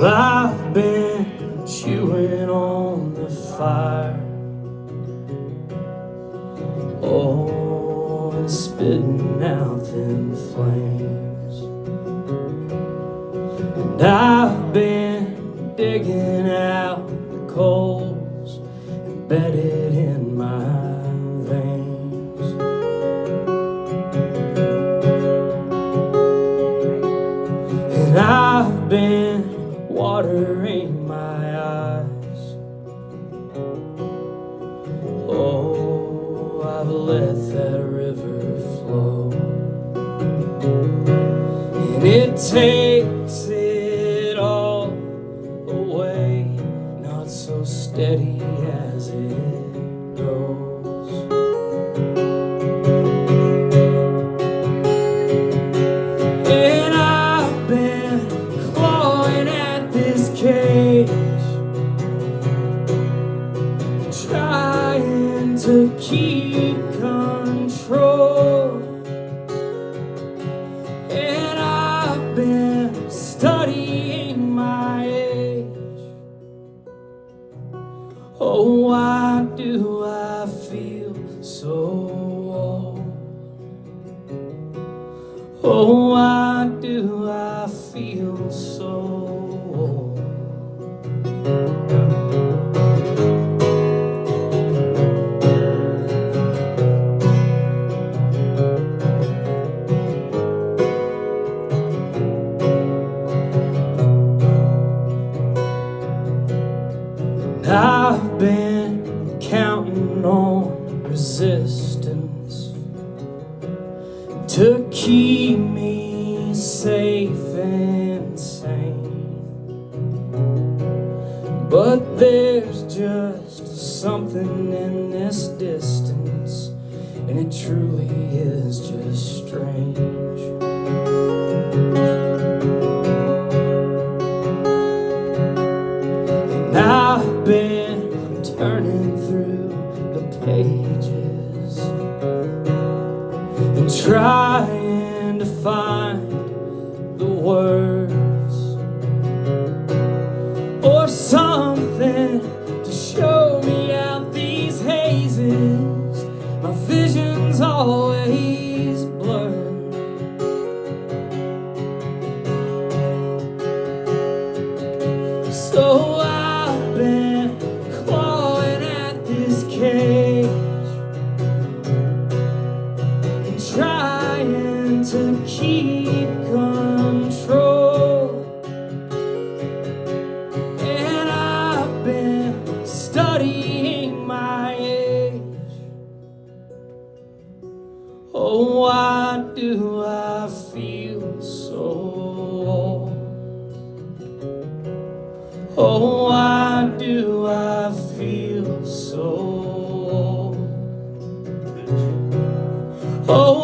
Well, I've been chewing on the fire, oh, and spitting out them flames. And I've been digging out the coals embedded in my veins. And I've been watering my eyes, oh, I've let that river flow. And it takes it all away, not so steady as it goes. And I've been clawing at this cage, trying to keep control. And I've been studying my age. Oh, why do I feel so old? Oh, why do I feel so old? I've been counting on resistance to keep me safe and sane, but there's just something in this distance, and it truly is just strange. And I've been turning through the pages and trying to find the words or something to show me out these hazes. My vision's always blurred. So I've been clawing at this cage and trying to keep control. And I've been studying my age. Oh, why do I feel so old? Oh, why do I feel so old? Oh,